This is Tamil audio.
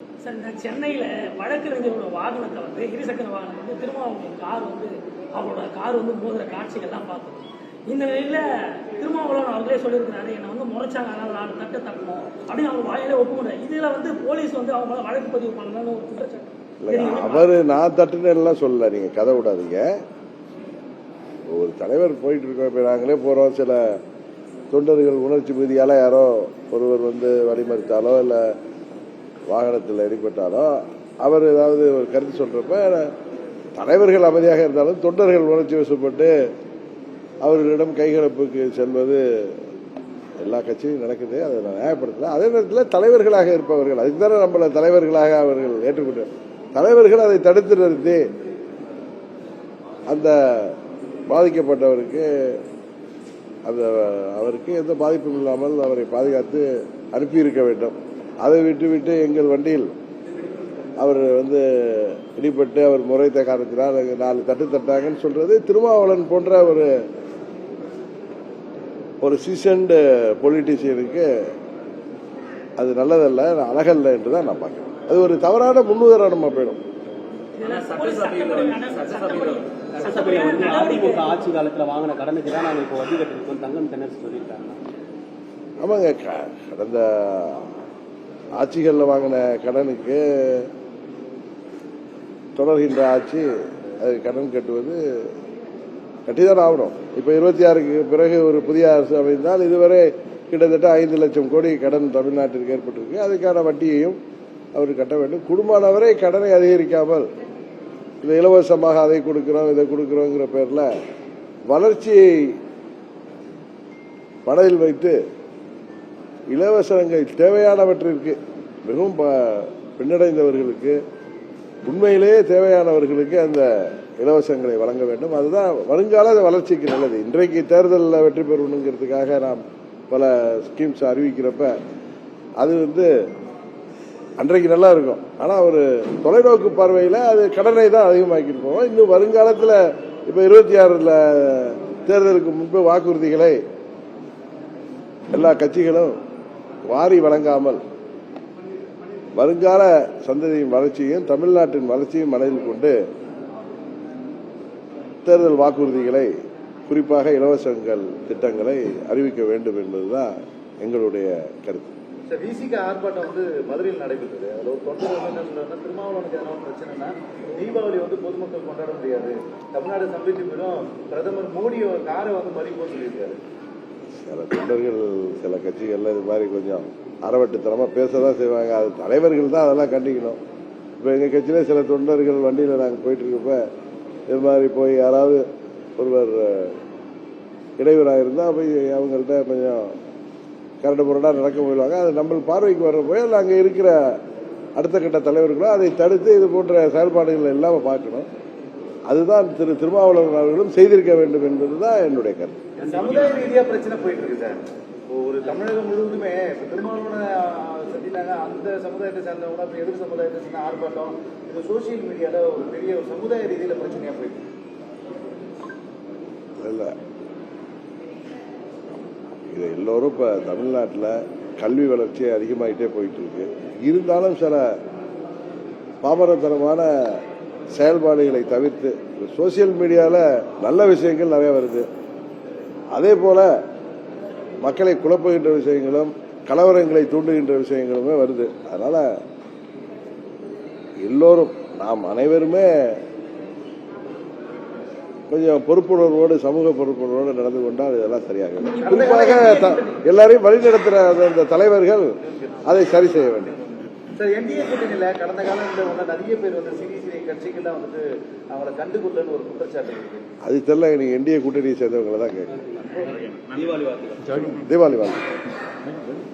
சார், இந்த சென்னையில் வழக்கறிஞரோட வாகனத்தை வந்து இருசக்கர வாகனம் வந்து திருமாவளவன் அவங்களோட கார் வந்து மோதுற காட்சிகள்லாம் பார்த்தோம். இந்த நிலையில் திருமாவளவன் அவர்களே சொல்லியிருக்கிறாரு, என்னை வந்து முறைச்சாங்க, அதனால 4 தட்டு தட்டணும் அப்படின்னு அவங்க வாயிலே ஒப்புக்கொண்டார். இதில் வந்து போலீஸ் வந்து அவங்க வழக்கு பதிவு பண்ணலான்னு ஒரு குற்றச்சாட்டு. அவரு நான் தட்டுன்னு சொல்லல, நீங்க கதை விடாதீங்க. ஒரு தலைவர் போயிட்டு இருக்கோம், இப்ப நாங்களே போறோம், சில தொண்டர்கள் உணர்ச்சி மீதியால யாரோ ஒருவர் வந்து வழிமறித்தாலோ இல்ல வாகனத்தில் அடிபட்டாலோ அவர் ஏதாவது ஒரு கருத்து சொல்றப்ப தலைவர்கள் அமைதியாக இருந்தாலும் தொண்டர்கள் உணர்ச்சி வசப்பட்டு அவர்களிடம் கைகலப்புக்கு செல்வது எல்லா கட்சியும் நடக்குது. அதை நான் நியாயப்படுத்தல. அதே நேரத்தில் தலைவர்களாக இருப்பவர்கள், அதுக்கு தானே நம்மள தலைவர்களாக அவர்கள் ஏற்றுக்கொண்டார். தலைவர்கள் அதை தடுத்து நிறுத்தி அந்த பாதிக்கப்பட்டவருக்கு அவருக்கு எந்த பாதிப்பும் இல்லாமல் அவரை பாதுகாத்து அனுப்பியிருக்க வேண்டும். அதை விட்டுவிட்டு எங்கள் வண்டியில் அவர் வந்து இடிபட்டு அவர் முறைத்த காரணத்தினால் 4 தட்டு தட்டாங்கன்னு சொல்றது திருமாவளவன் போன்ற ஒரு சீசன்டு பொலிட்டீஷியனுக்கு அது நல்லதல்ல, அழகல்ல என்றுதான் நான் பார்க்கிறேன். அது ஒரு தவறான முன்னுதாரணமா போயிடும். அதிமுக ஆட்சி காலத்துல வாங்கின கடனுக்கு தான் நாங்க இப்போ வட்டி கட்டிருக்கோம் தங்கம் தென்னரசு சொல்லியிருக்காங்க. ஆமாங்க, கடந்த ஆட்சிகளில் வாங்கின கடனுக்கு தொடர்கின்ற ஆட்சி அது கடன் கட்டுவது கட்டிதான் ஆகணும். இப்ப 26க்கு பிறகு ஒரு புதிய அரசு அமைந்தால் இதுவரை கிட்டத்தட்ட 5 லட்சம் கோடி கடன் தமிழ்நாட்டிற்கு ஏற்பட்டிருக்கு. அதுக்கான வட்டியையும் அவர் கட்ட வேண்டும். குடும்பமானவரை கடனை அதிகரிக்காமல் இது இலவசமாக அதை கொடுக்கிறோம் இதை கொடுக்கிறோங்கிற பேர்ல வளர்ச்சியை மனதில் வைத்து இலவசங்கள் தேவையானவற்றிற்கு மிகவும் பின்னடைந்தவர்களுக்கு உண்மையிலேயே தேவையானவர்களுக்கு அந்த இலவசங்களை வழங்க வேண்டும். அதுதான் வருங்கால வளர்ச்சிக்கு நல்லது. இன்றைக்கு தேர்தலில் வெற்றி பெறணுங்கிறதுக்காக நாம் பல ஸ்கீம்ஸ் அறிவிக்கிறப்ப அது வந்து அன்றைக்கு நல்லா இருக்கும். ஆனா ஒரு தொலைநோக்கு பார்வையில அது கடனை தான் அதிகமாக்கிட்டு போவோம். இன்னும் வருங்காலத்தில் இப்ப 26 தேர்தலுக்கு முன்பு வாக்குறுதிகளை எல்லா கட்சிகளும் வாரி வழங்காமல் வருங்கால சந்ததியின் வளர்ச்சியையும் தமிழ்நாட்டின் வளர்ச்சியும் மனதில் கொண்டு தேர்தல் வாக்குறுதிகளை குறிப்பாக இலவசங்கள் திட்டங்களை அறிவிக்க வேண்டும் என்பதுதான் எங்களுடைய கருத்து. விசிக ஆர்ப்பாட்டம் வந்து மதுரையில் நடைபெற்றது. அதில் ஒரு தொண்டர் திருமாவளவனுக்கு எதனா பிரச்சனைனா தீபாவளி வந்து பொதுமக்கள் கொண்டாட முடியாது, தமிழ்நாடு சம்பளத்தி பெறும், பிரதமர் மோடி ஒரு காரை வந்து பறிப்போம் சொல்லியிருக்காரு. சில தொண்டர்கள் சில கட்சிகள்ல இது மாதிரி கொஞ்சம் அறவட்டுத்தனமா பேசதான் செய்வாங்க. அது தலைவர்கள் தான் அதெல்லாம் கண்டிக்கணும். இப்ப எங்க கட்சியில சில தொண்டர்கள் வண்டியில நாங்க போயிட்டு இருக்கப்ப இது மாதிரி போய் யாராவது ஒருவர் இடையூறாக இருந்தா போய் அவங்கள்ட்ட கொஞ்சம் கரடு முரடா நடக்க போயிடுவாங்க. அது நம்ம பார்வைக்கு வர்ற போய் அங்க இருக்கிற அடுத்த கட்ட தலைவர்களும் அதை தடுத்து இது போன்ற செயல்பாடுகள் இல்லாம பார்க்கணும். அதுதான் திருமாவளவன் அவர்களும் செய்திருக்க வேண்டும் என்பதுதான் என்னுடைய கருத்து. சமுதாய ரீதியா பிரச்சனை போயிட்டு இருக்கு சார். ஒரு தமிழகம் முழுவதுமே திருமாவளவனை சந்தித்தாங்க, அந்த சமுதாயத்தை சேர்ந்தவங்க அப்புறம் எதிர் சமுதாயத்தை சேர்ந்த ஆர்ப்பாட்டம், இது சோசியல் மீடியால ஒரு பெரிய சமுதாய ரீதியில பிரச்சனையா போயிட்டு இல்ல. இது எல்லோரும் இப்ப தமிழ்நாட்டில் கல்வி வளர்ச்சி அதிகமாயிட்டே போயிட்டு இருக்கு. இருந்தாலும் சில பாமரத்தனமான செயல்பாடுகளை தவிர்த்து சோசியல் மீடியால நல்ல விஷயங்கள் நிறைய வருது. அதே போல மக்களை குழப்புகின்ற விஷயங்களும் கலவரங்களை தூண்டுகின்ற விஷயங்களுமே வருது. அதனால எல்லோரும் நாம் அனைவருமே கொஞ்சம் பொறுப்புணர்வோடு சமூக பொறுப்புணர்வோடு நடந்து கொண்டால் இதெல்லாம் சரியாக குறிப்பாக எல்லாரையும் வழிநடத்துகிற அந்த தலைவர்கள் அதை சரி செய்ய வேண்டும். சார், என்டிஏ கூட்டணியில கடந்த காலங்களில் நிறைய பேர் வந்து சிறிய கட்சிகள்லாம் வந்துட்டு அவங்களை கண்டுகொள்ளன்னு ஒரு குற்றச்சாட்டு இருக்கு. அது தெரியல, நீங்க என்டிஏ கூட்டணியை சேர்ந்தவங்களை தான் கேட்கணும். தீபாவளி வாழ்த்து. தீபாவளி வாழ்த்து.